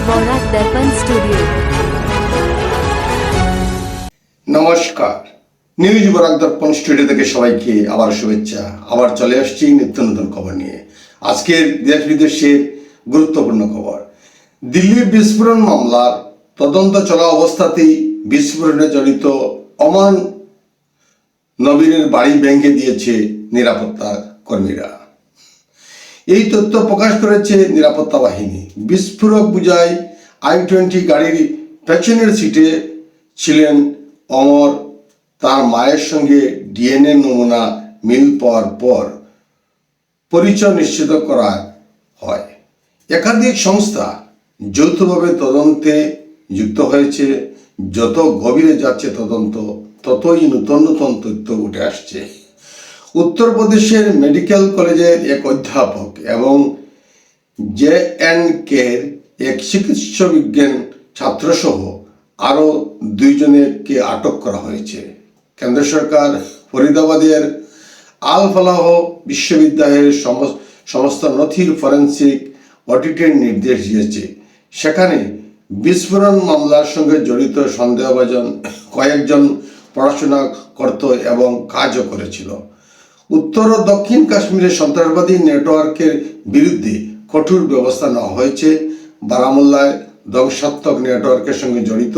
বরাক দর্পণ studio. নমস্কার, news Barak দর্পণ studio থেকে সবাইকে আবার শুভেচ্ছা। আবার চলে আসছি নিত্য নতুন খবর নিয়ে। আজকের দেশ বিদেশের গুরুত্বপূর্ণ খবর। দিল্লি বিস্ফোরণ মামলার তদন্ত চলা অবস্থাতেই বিস্ফোরণে জড়িত ওমান নবীনের বাড়ি ভেঙে দিয়েছে নিরাপত্তা কর্মীরা। এই তথ্য প্রকাশ করেছে নিরাপত্তা বাহিনী। বিস্ফোরক বোঝাই i-20 গাড়ির পেছনের সিটে ছিলেন অমর। তার মায়ের সঙ্গে ডিএনএ নমুনা মিল পাওয়ার পর পরিচয় নিশ্চিত করা হয়। একাধিক সংস্থা যৌথভাবে তদন্তে যুক্ত হয়েছে। যত গভীরে যাচ্ছে তদন্ত, ততই নতুন নতুন তথ্য উঠে আসছে। উত্তরপ্রদেশের মেডিকেল কলেজের এক অধ্যাপক এবং JNK'র এক চিকিৎসা বিজ্ঞান ছাত্রসহ আরও দুইজনকে আটক করা হয়েছে। কেন্দ্র সরকার ফরিদাবাদের আল ফালাহ বিশ্ববিদ্যালয়ের সমস্ত নথির ফরেন্সিক অডিটের নির্দেশ দিয়েছে। সেখানে বিস্ফোরণ মামলার সঙ্গে জড়িত সন্দেহভাজন কয়েকজন পড়াশোনা করত এবং কাজও করেছিল। উত্তর ও দক্ষিণ কাশ্মীরে সন্ত্রাসবাদী নেটওয়ার্কের বিরুদ্ধে কঠোর ব্যবস্থা নেওয়া হয়েছে। বারামুল্লায় ধ্বংসাত্মক নেটওয়ার্কের সঙ্গে জড়িত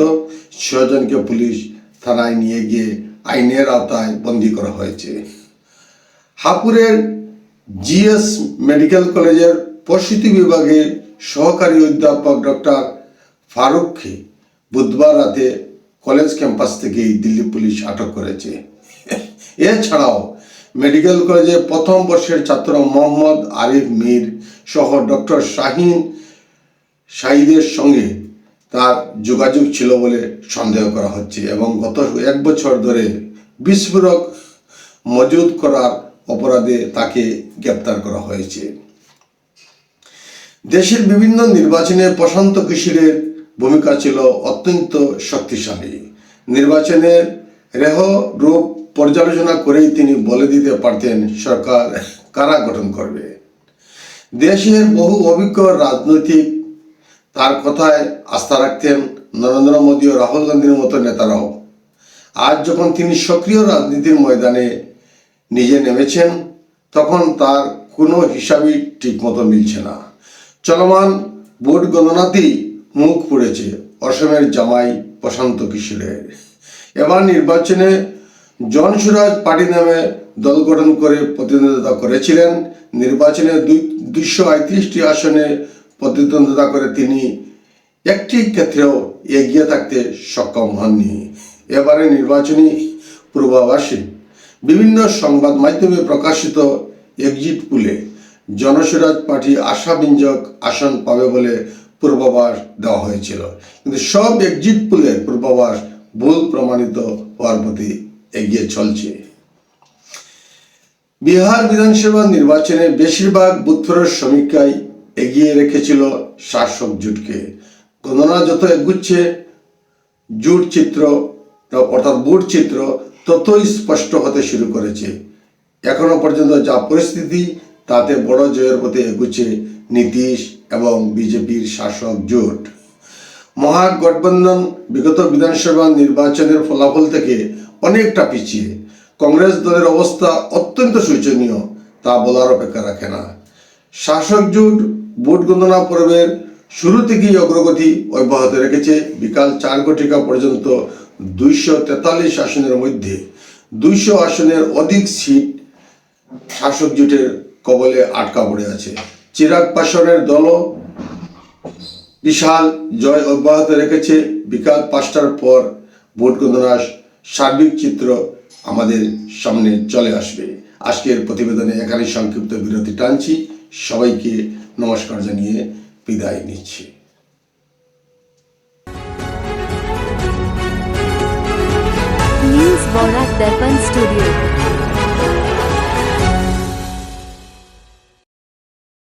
6 জনকে পুলিশ থানায় নিয়ে গিয়ে আইনের আওতায় বন্দী করা হয়েছে। হাপুরের GS মেডিকেল কলেজের প্রসূতি বিভাগের সহকারী অধ্যাপক ডক্টর ফারুককে বুধবার রাতে কলেজ ক্যাম্পাস থেকেই দিল্লি পুলিশ আটক করেছে। এছাড়াও মেডিকেল কলেজের প্রথম বর্ষের ছাত্র মোহাম্মদ আরিফ মীর সহ ডক্টর শাহিদের সঙ্গে তার যোগাযোগ ছিল বলে সন্দেহ করা হচ্ছে এবং গত 1 বছর ধরে বিস্ফোরক মজুদ করার অপরাধে তাকে গ্রেপ্তার করা হয়েছে। দেশের বিভিন্ন নির্বাচনে প্রশান্ত কিশোরের ভূমিকা ছিল অত্যন্ত শক্তিশালী। নির্বাচনের রূপ পর্যালোচনা করেই তিনি বলে দিতে পারতেন সরকার কারা গঠন করবে। দেশের বহু অভিজ্ঞ রাজনৈতিক তার কথায় আস্থা রাখতেন, নরেন্দ্র মোদী ও রাহুল গান্ধীর মতো নেতারাও। আজ যখন তিনি সক্রিয় রাজনীতির ময়দানে নিজে নেমেছেন, তখন তার কোনো হিসাবই ঠিকমতো মিলছে না। চলমান ভোট গণনাতেই মুখ পুড়েছে অসমের জামাই প্রশান্ত কিশোরের। এবার নির্বাচনে জনসুরাজ পার্টি নামে দল গঠন করে প্রতিদ্বন্দ্বিতা করেছিলেন। নির্বাচনে 238টি আসনে প্রতিদ্বন্দ্বিতা করে তিনি একটি ক্ষেত্রেও এগিয়ে থাকতে সক্ষম হননি। এবারে নির্বাচনী পূর্বাভাসে বিভিন্ন সংবাদ মাধ্যমে প্রকাশিত এক্সিট পোলে জনসুরাজ পার্টি আশাব্যঞ্জক আসন পাবে বলে পূর্বাভাস দেওয়া হয়েছিল, কিন্তু সব এক্সিট পোলের পূর্বাভাস ভুল প্রমাণিত হওয়ার প্রতি এগিয়ে চলছে। বিহার বিধানসভা নির্বাচনে বেশিরভাগ বুথের সমীক্ষায় এগিয়ে রেখেছিল শাসক জোটকে। গণনা যত এগুচ্ছে জোট চিত্র অর্থাৎ বুট চিত্র ততই স্পষ্ট হতে শুরু করেছে। এখনো পর্যন্ত যা পরিস্থিতি, তাতে বড় জয়ের পথে এগুচ্ছে নীতিশ এবং বিজেপির শাসক জোট। মহাগঠবন্ধন বিগত বিধানসভা নির্বাচনের ফলাফল থেকে অনেকটা পিছিয়ে। কংগ্রেস দলের অবস্থা অত্যন্ত শোচনীয়, তা বলার অপেক্ষা রাখে না। শাসক জোট ভোট গণনা পর্বের শুরু থেকেই অগ্রগতি অব্যাহত রেখেছে। বিকাল 4 ঘটিকা পর্যন্ত 243 আসনের মধ্যে 200 আসনের অধিক সিট শাসক জোটের কবলে আটকা পড়ে আছে। চিরাগ পাসওয়ানের দলও বিশাল জয় অব্যাহত রেখেছে। বিকাল 5টার পর ভোট গণনার সার্বিক চিত্র আমাদের সামনে চলে আসবে। আজকের প্রতিবেদনে এখানে সংক্ষিপ্ত বিরতি টানছি। সবাইকে নমস্কার জানিয়ে বিদায় নিচ্ছি। নিউজ বরাক দর্পণ